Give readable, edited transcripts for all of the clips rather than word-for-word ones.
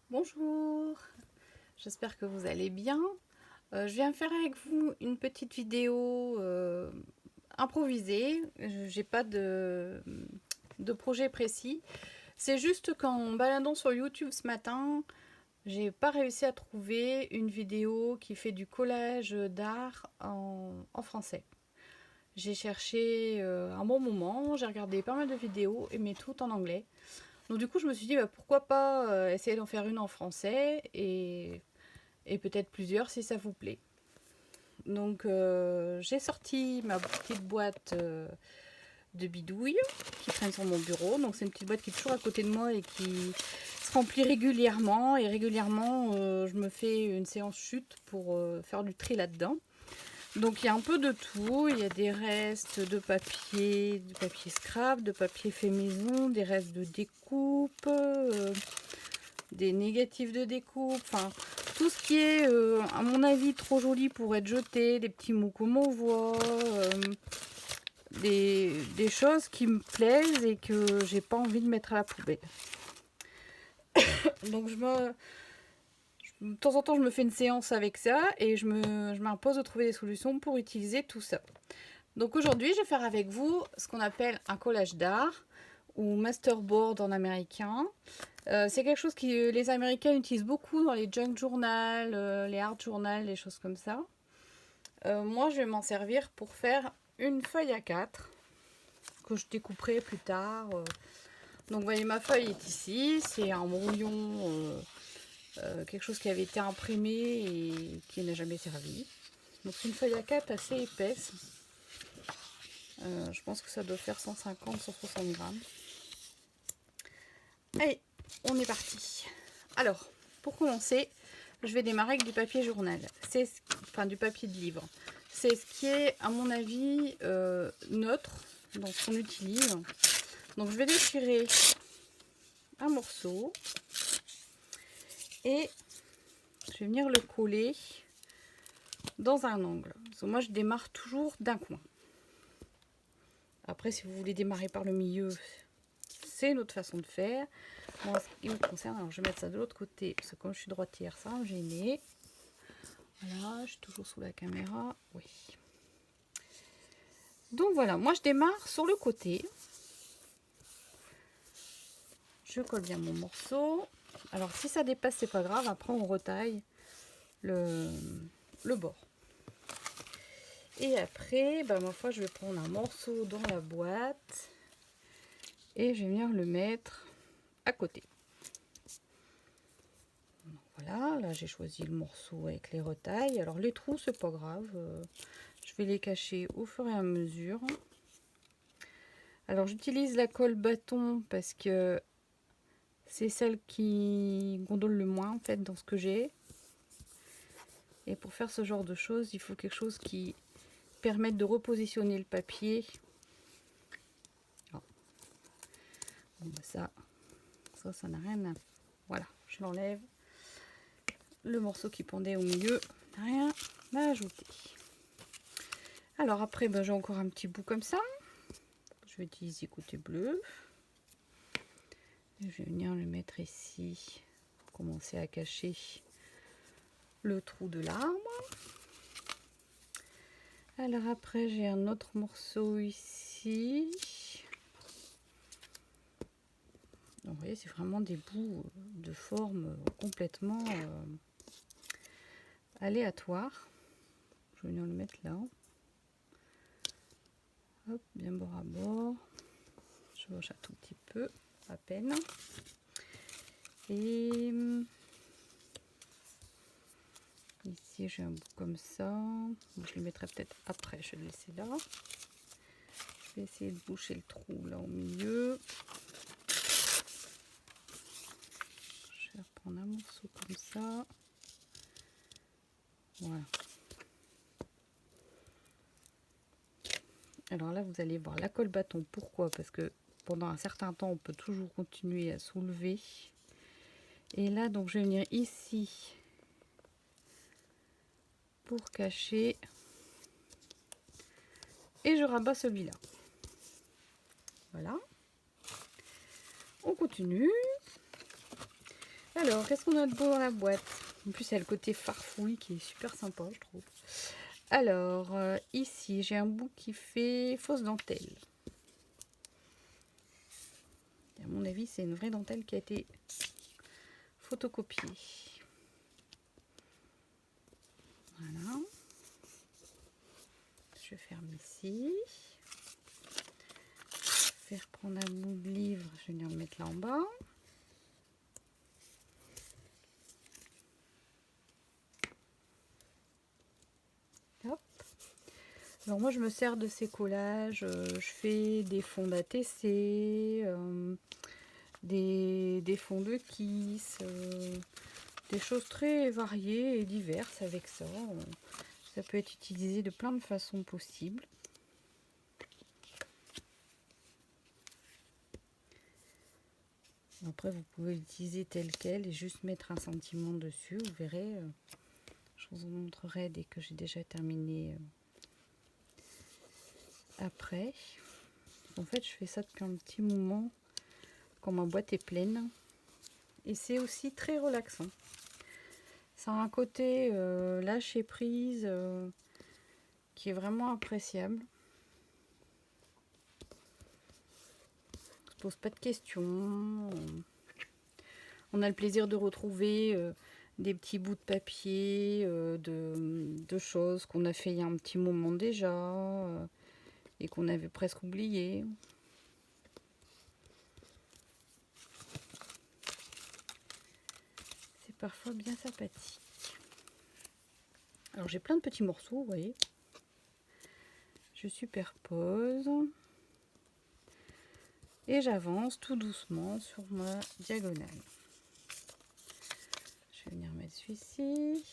Bonjour, j'espère que vous allez bien. Je viens faire avec vous une petite vidéo improvisée. J'ai pas de projet précis. C'est juste qu'en baladant sur YouTube ce matin, j'ai pas réussi à trouver une vidéo qui fait du collage d'art en français. J'ai cherché un bon moment, j'ai regardé pas mal de vidéos, mais tout en anglais. Donc du coup, je me suis dit, bah, pourquoi pas essayer d'en faire une en français et peut-être plusieurs si ça vous plaît. Donc j'ai sorti ma petite boîte de bidouilles qui traîne sur mon bureau. Donc c'est une petite boîte qui est toujours à côté de moi et qui se remplit régulièrement. Et régulièrement, je me fais une séance chute pour faire du tri là-dedans. Donc il y a un peu de tout. Il y a des restes de papier scrap, de papier fait maison, des restes de découpe, des négatifs de découpe, enfin tout ce qui est à mon avis trop joli pour être jeté, des petits mots qu'on m'envoie, des choses qui me plaisent et que j'ai pas envie de mettre à la poubelle. Donc de temps en temps je me fais une séance avec ça et je m'impose de trouver des solutions pour utiliser tout ça. Donc aujourd'hui je vais faire avec vous ce qu'on appelle un collage d'art ou masterboard en américain. C'est quelque chose que les Américains utilisent beaucoup dans les junk journal, les art journal, les choses comme ça. Moi, je vais m'en servir pour faire une feuille A4 que je découperai plus tard. Donc, vous voyez, ma feuille est ici. C'est un brouillon, quelque chose qui avait été imprimé et qui n'a jamais servi. Donc, c'est une feuille A4 assez épaisse. Je pense que ça doit faire 150-160 grammes. Allez, on est parti. Alors, pour commencer, je vais démarrer avec du papier journal. Enfin, du papier de livre. C'est ce qui est, à mon avis, neutre dans ce qu'on utilise. Donc, je vais déchirer un morceau et je vais venir le coller dans un angle. Parce que moi, je démarre toujours d'un coin. Après, si vous voulez démarrer par le milieu, c'est une autre façon de faire. Moi, en ce qui me concerne, alors je vais mettre ça de l'autre côté, parce que comme je suis droitière, ça va me gêner. Voilà, je suis toujours sous la caméra. Oui. Donc voilà, moi je démarre sur le côté. Je colle bien mon morceau. Alors si ça dépasse, c'est pas grave. Après, on retaille le bord. Et après, bah, ma foi, je vais prendre un morceau dans la boîte et je vais venir le mettre à côté. Donc voilà, là j'ai choisi le morceau avec les retailles. Alors les trous, c'est pas grave. Je vais les cacher au fur et à mesure. Alors j'utilise la colle bâton parce que c'est celle qui gondole le moins en fait dans ce que j'ai. Et pour faire ce genre de choses, il faut quelque chose qui permette de repositionner le papier. Oh. Bon, bah ça n'a rien à... Voilà, je l'enlève. Le morceau qui pendait au milieu, rien à ajouter. Alors après, ben, j'ai encore un petit bout comme ça. Je vais utiliser côté bleu. Et je vais venir le mettre ici pour commencer à cacher le trou de l'arbre. Alors après, j'ai un autre morceau ici. Donc, vous voyez, c'est vraiment des bouts de forme complètement aléatoires. Je vais venir le mettre là. Hop, bien bord à bord. Je hoche un tout petit peu, à peine. Et ici, j'ai un bout comme ça. Je le mettrai peut-être après, je vais le laisser là. Je vais essayer de boucher le trou là au milieu. Je vais reprendre un morceau comme ça. Voilà. Alors là, vous allez voir la colle bâton. Pourquoi? Parce que pendant un certain temps, on peut toujours continuer à soulever. Et là, donc, je vais venir ici pour cacher. Et je rabats celui-là. Voilà. On continue. Alors, qu'est-ce qu'on a de beau dans la boîte? En plus, il y a le côté farfouille qui est super sympa, je trouve. Alors, ici, j'ai un bout qui fait fausse dentelle. Et à mon avis, c'est une vraie dentelle qui a été photocopiée. Voilà. Je ferme ici. Je vais reprendre un bout de livre, je vais venir le mettre là en bas. Hop. Alors moi je me sers de ces collages, je fais des fonds d'ATC, des fonds de Kiss, des choses très variées et diverses avec ça. Ça peut être utilisé de plein de façons possibles. Après vous pouvez l'utiliser tel quel et juste mettre un sentiment dessus, vous verrez. Je vous montrerai dès que j'ai déjà terminé après. En fait je fais ça depuis un petit moment quand ma boîte est pleine. Et c'est aussi très relaxant. Ça a un côté lâcher prise qui est vraiment appréciable. On se pose pas de questions. On a le plaisir de retrouver des petits bouts de papier, de choses qu'on a fait il y a un petit moment déjà et qu'on avait presque oublié. C'est parfois bien sympathique. Alors j'ai plein de petits morceaux, vous voyez. Je superpose. Et j'avance tout doucement sur ma diagonale. Je vais venir mettre celui-ci.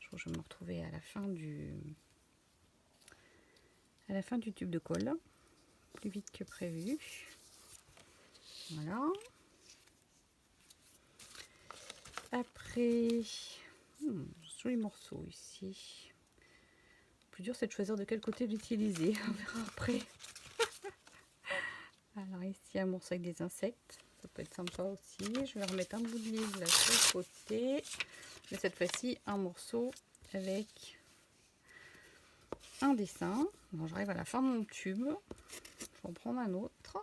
Je crois que je vais me retrouver à la fin du tube de colle. Plus vite que prévu. Voilà. Après, joli morceau ici. Le plus dur c'est de choisir de quel côté l'utiliser. On verra après. Alors ici un morceau avec des insectes. Ça peut être sympa aussi. Je vais remettre un bout de livre là sur le côté. Mais cette fois-ci un morceau avec un dessin. Bon, j'arrive à la fin de mon tube. Je vais en prendre un autre.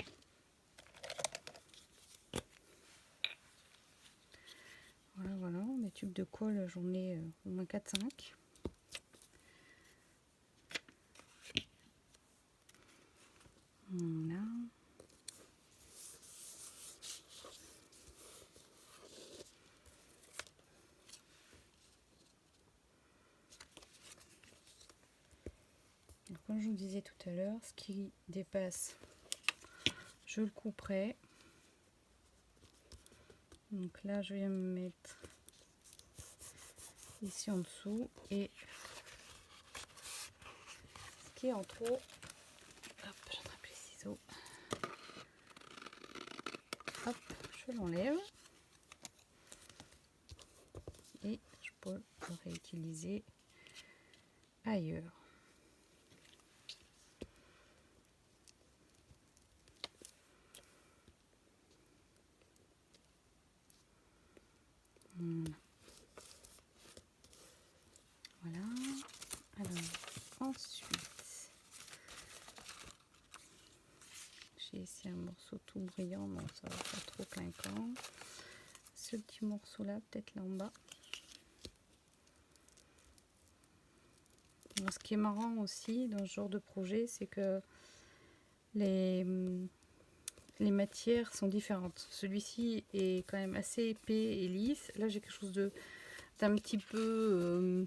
Voilà, voilà. Mes tubes de colle, j'en ai au moins 4-5. Voilà. Comme je vous disais tout à l'heure, ce qui dépasse, je le couperai. Donc là, je vais me mettre ici en dessous et ce qui est en trop, hop, j'attrape les ciseaux. Hop, je l'enlève et je peux le réutiliser ailleurs. Voilà. Alors ensuite, j'ai ici un morceau tout brillant, non ça va pas trop clinquant. Ce petit morceau là, peut-être là en bas. Alors, ce qui est marrant aussi dans ce genre de projet, c'est que les matières sont différentes. Celui-ci est quand même assez épais et lisse. Là, j'ai quelque chose d'un petit peu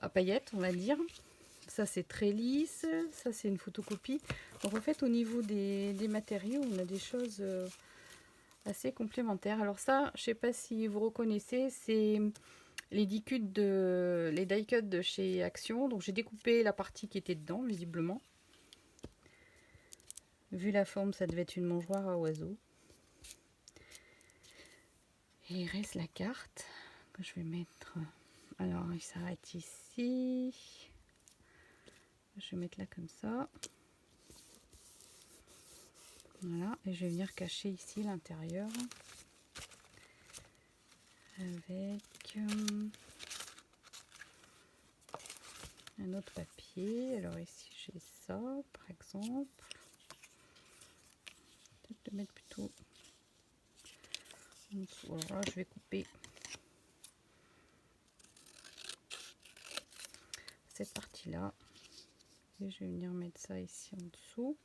à paillettes, on va dire. Ça, c'est très lisse. Ça, c'est une photocopie. Donc, en fait, au niveau des matériaux, on a des choses assez complémentaires. Alors ça, je sais pas si vous reconnaissez, c'est les die cuts de chez Action. Donc, j'ai découpé la partie qui était dedans, visiblement. Vu la forme, ça devait être une mangeoire à oiseaux. Et il reste la carte que je vais mettre. Alors, il s'arrête ici. Je vais mettre là comme ça. Voilà, et je vais venir cacher ici l'intérieur avec un autre papier. Alors ici j'ai ça par exemple. Peut-être le mettre plutôt en dessous. Alors là je vais couper cette partie là et je vais venir mettre ça ici en dessous.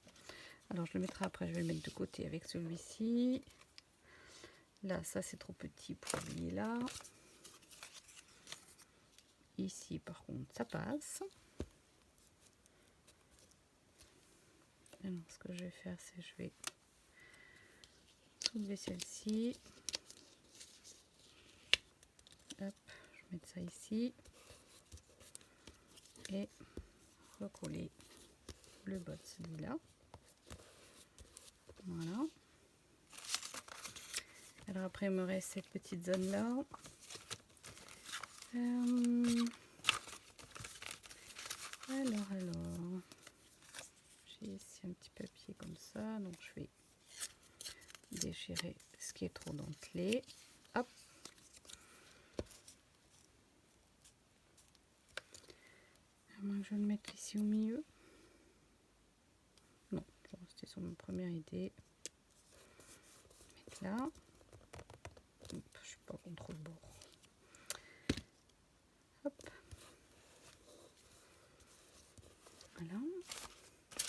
Alors je le mettrai après, je vais le mettre de côté avec celui-ci. Là ça c'est trop petit pour lui là. Ici par contre ça passe. Alors ce que je vais faire c'est je vais soulever celle-ci. Hop, je vais mettre ça ici. Et recoller le bas de celui-là. Voilà. Alors après il me reste cette petite zone là. Alors, j'ai ici un petit papier comme ça, donc je vais déchirer ce qui est trop dentelé. Hop. Je vais le mettre ici au milieu. Non, je vais rester sur ma première idée. Mettre là. Hop, je suis pas contre le bord. Hop. Voilà.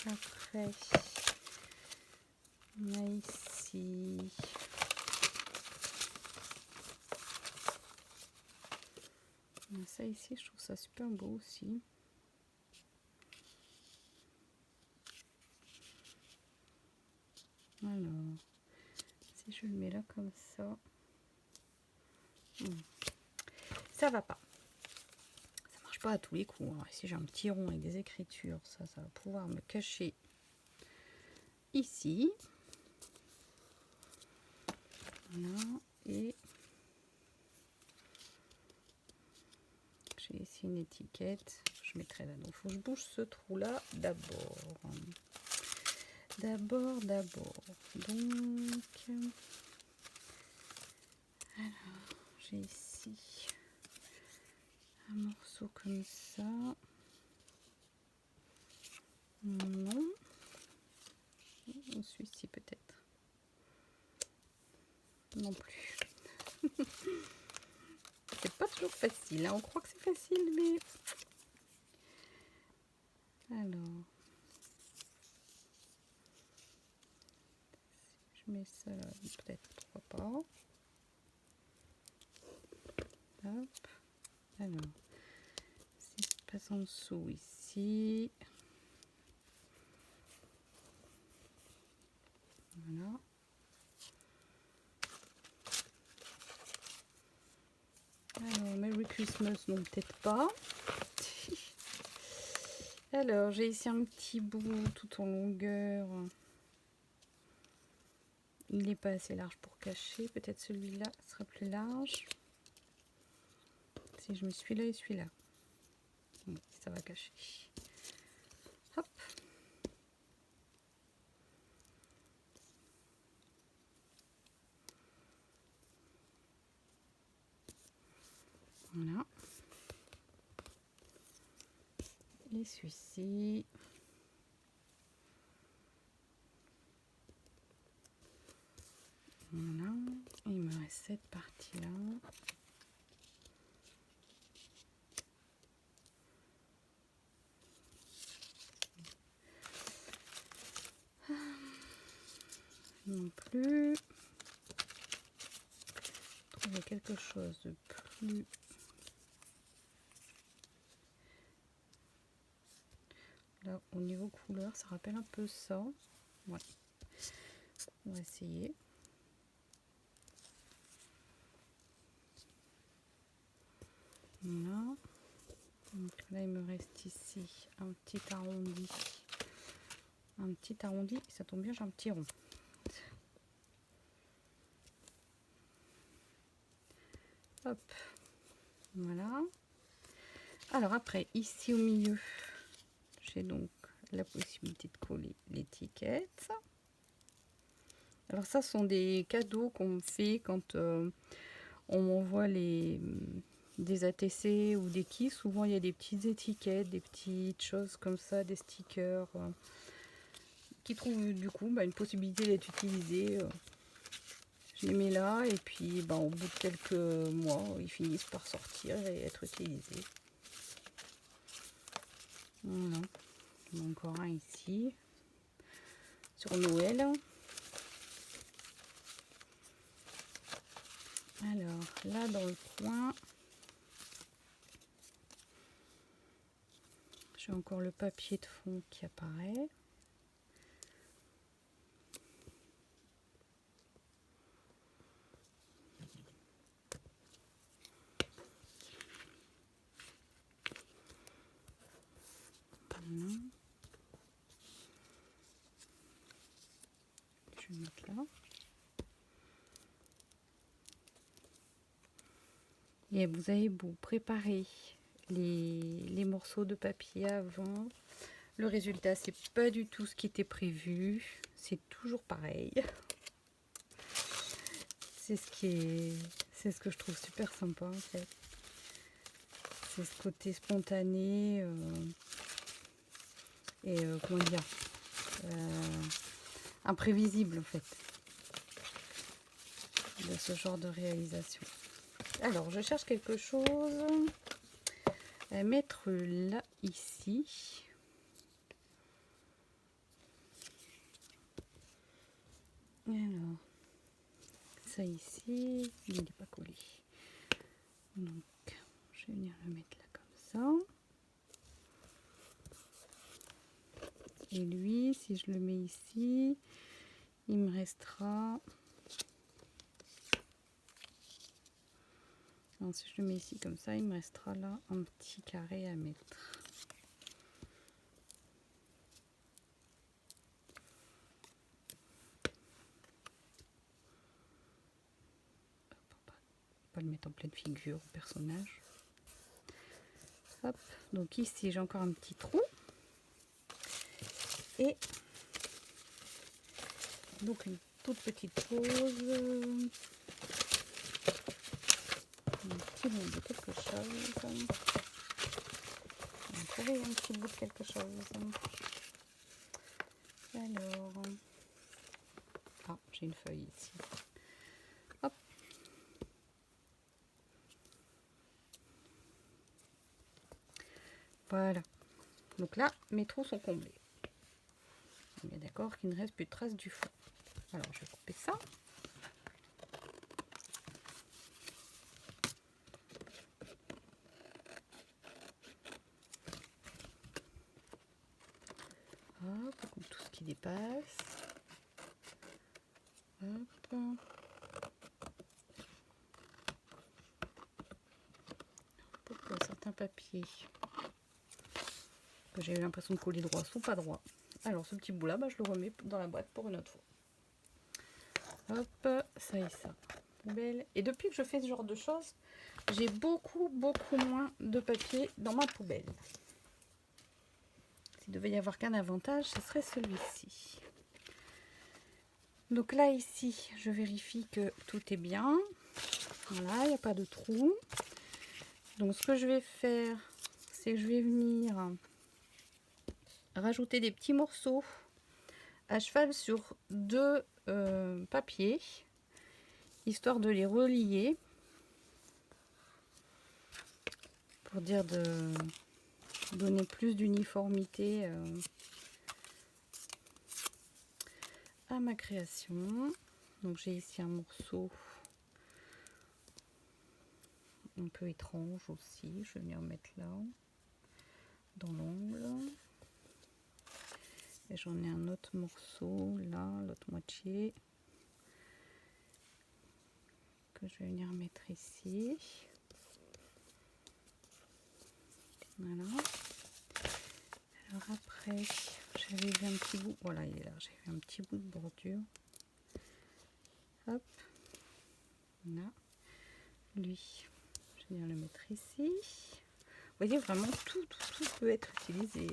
Après, on a ici ça ici, je trouve ça super beau aussi. Alors, si je le mets là comme ça, ça va pas. Ça marche pas à tous les coups. Alors, ici, j'ai un petit rond avec des écritures. Ça va pouvoir me cacher ici. Voilà. Et j'ai ici une étiquette. Je mettrai là. Donc, il faut que je bouge ce trou-là d'abord. D'abord. Donc, alors, j'ai ici un morceau comme ça. Non. Celui-ci peut-être. Non plus. C'est pas toujours facile. Hein. On croit que c'est facile, mais... Alors... Je mets ça là, peut-être, pourquoi pas. Hop. Alors, si je passe en dessous ici. Voilà. Alors, Merry Christmas, non, peut-être pas. Alors, j'ai ici un petit bout tout en longueur. Il n'est pas assez large pour cacher. Peut-être celui-là sera plus large. Si je mets celui-là et celui-là. Oui, ça va cacher. Hop. Voilà. Et celui-ci. Voilà. Et il me reste cette partie-là. Non plus. Trouver quelque chose de plus... Là, au niveau couleur, ça rappelle un peu ça. Ouais. On va essayer. Voilà. Donc là, il me reste ici un petit arrondi. Un petit arrondi. Ça tombe bien, j'ai un petit rond. Hop. Voilà. Alors après, ici au milieu, j'ai donc la possibilité de coller l'étiquette. Alors ça, ce sont des cadeaux qu'on me fait quand on m'envoie des ATC ou des kits. Souvent, il y a des petites étiquettes, des petites choses comme ça, des stickers qui trouvent du coup une possibilité d'être utilisés. Je les mets là et puis au bout de quelques mois, ils finissent par sortir et être utilisés. Voilà. Encore un ici. Sur Noël. Alors, là dans le coin, j'ai encore le papier de fond qui apparaît. Voilà. Je vais mettre là. Et vous avez beau préparer les morceaux de papier avant, le résultat c'est pas du tout ce qui était prévu, c'est toujours pareil. C'est ce que je trouve super sympa en fait. C'est ce côté spontané et comment dire, imprévisible en fait de ce genre de réalisation. Alors je cherche quelque chose à mettre là ici. Alors ça ici, il n'est pas collé. Donc je vais venir le mettre là comme ça. Et lui, si je le mets ici, il me restera... Alors, si je le mets ici comme ça, il me restera là un petit carré à mettre. Pas le mettre en pleine figure au personnage. Hop, donc ici j'ai encore un petit trou. Et donc une toute petite pause. Un petit bout de quelque chose. On va trouver un petit bout de quelque chose. Alors, ah, j'ai une feuille ici. Hop. Voilà. Donc là, mes trous sont comblés. On est d'accord qu'il ne reste plus de traces du fond. Alors, je vais couper ça. Hop, on coupe tout ce qui dépasse. Hop. Certains papiers que j'ai eu l'impression de coller droit sont pas droits. Alors ce petit bout là, je le remets dans la boîte pour une autre fois. Hop, ça et ça. Poubelle. Et depuis que je fais ce genre de choses, j'ai beaucoup moins de papier dans ma poubelle. S'il devait y avoir qu'un avantage, ce serait celui-ci. Donc là ici, je vérifie que tout est bien. Voilà, il n'y a pas de trou. Donc ce que je vais faire, c'est que je vais venir rajouter des petits morceaux à cheval sur deux papiers, histoire de les relier, pour dire de donner plus d'uniformité à ma création. Donc j'ai ici un morceau un peu étrange aussi, je vais venir mettre là dans l'angle. Et j'en ai un autre morceau là, l'autre moitié, que je vais venir mettre ici. Voilà. Alors après, j'avais vu un petit bout, voilà il est là, j'ai vu un petit bout de bordure. Hop, là, lui, je vais venir le mettre ici. Vous voyez, vraiment tout peut être utilisé.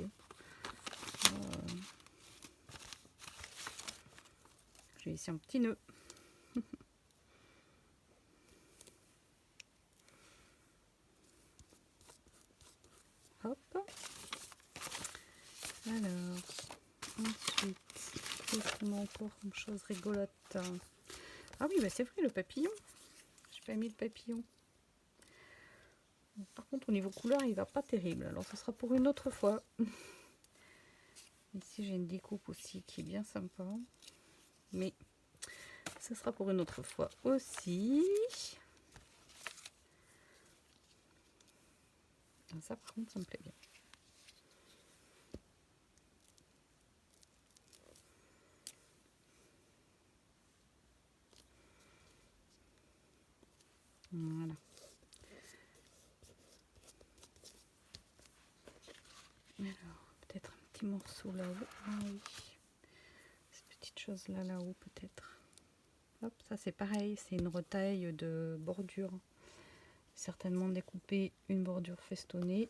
J'ai ici un petit nœud. Hop. Alors, ensuite, qu'est-ce qu'on a encore comme chose rigolote? Ah oui, bah c'est vrai, le papillon. J'ai pas mis le papillon. Par contre, au niveau couleur, il va pas terrible. Alors, ce sera pour une autre fois. Ici, j'ai une découpe aussi qui est bien sympa. Mais ce sera pour une autre fois aussi. Ça, par contre, ça me plaît bien. Voilà. Alors, peut-être un petit morceau là-haut. Ah oui. Cette petite chose là-haut, peut-être. Hop, ça c'est pareil, c'est une retaille de bordure. Certainement découper une bordure festonnée.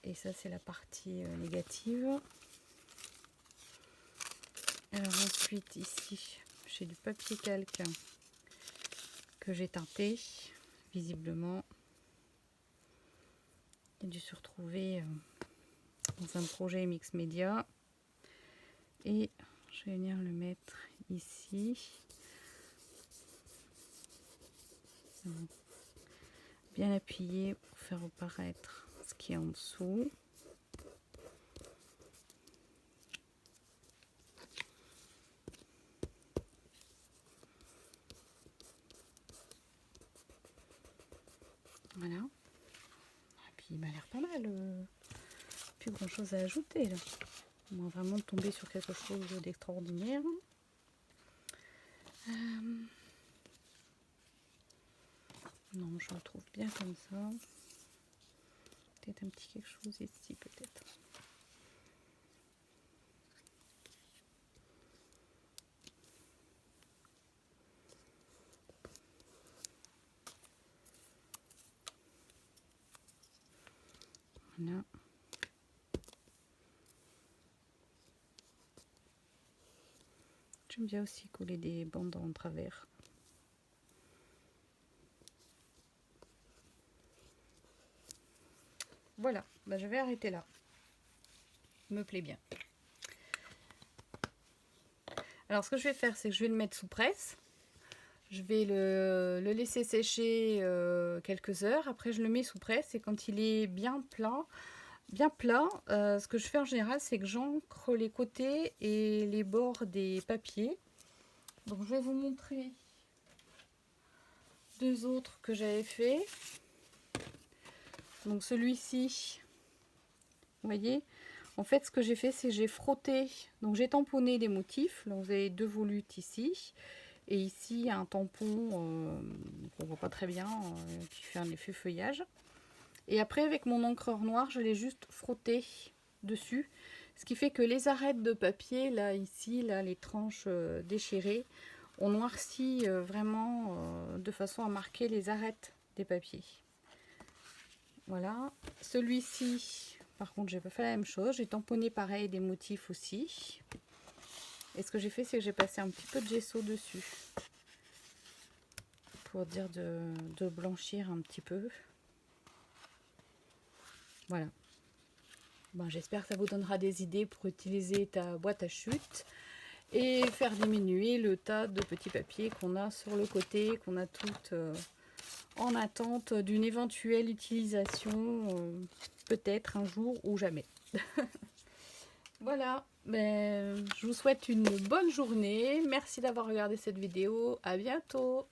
Et ça, c'est la partie négative. Alors ensuite, ici, j'ai du papier calque que j'ai teinté, visiblement. Il a dû se retrouver dans un projet mix média. Et je vais venir le mettre ici. Bien appuyé pour faire apparaître ce qui est en dessous. Voilà. Et puis il m'a l'air pas mal. Plus grand chose à ajouter là. On va vraiment tomber sur quelque chose d'extraordinaire. Non, je le trouve bien comme ça. Peut-être un petit quelque chose ici, peut-être. Voilà. J'aime bien aussi coller des bandes en travers. Voilà, bah, je vais arrêter là. Il me plaît bien. Alors ce que je vais faire, c'est que je vais le mettre sous presse. Je vais le laisser sécher quelques heures. Après, je le mets sous presse et quand il est bien plat, ce que je fais en général, c'est que j'encre les côtés et les bords des papiers. Donc, je vais vous montrer deux autres que j'avais fait. Donc, celui-ci, vous voyez, en fait, ce que j'ai fait, c'est que j'ai frotté. Donc, j'ai tamponné les motifs. Là, vous avez deux volutes ici. Et ici, il y a un tampon qu'on voit pas très bien, qui fait un effet feuillage. Et après, avec mon encreur noir, je l'ai juste frotté dessus. Ce qui fait que les arêtes de papier, là, ici, là, les tranches déchirées, ont noirci vraiment de façon à marquer les arêtes des papiers. Voilà. Celui-ci, par contre, j'ai pas fait la même chose. J'ai tamponné pareil des motifs aussi. Et ce que j'ai fait, c'est que j'ai passé un petit peu de gesso dessus. Pour dire de blanchir un petit peu. Voilà. Bon, j'espère que ça vous donnera des idées pour utiliser ta boîte à chute. Et faire diminuer le tas de petits papiers qu'on a sur le côté, qu'on a toutes en attente d'une éventuelle utilisation, peut-être un jour ou jamais. Voilà, ben, je vous souhaite une bonne journée. Merci d'avoir regardé cette vidéo. À bientôt.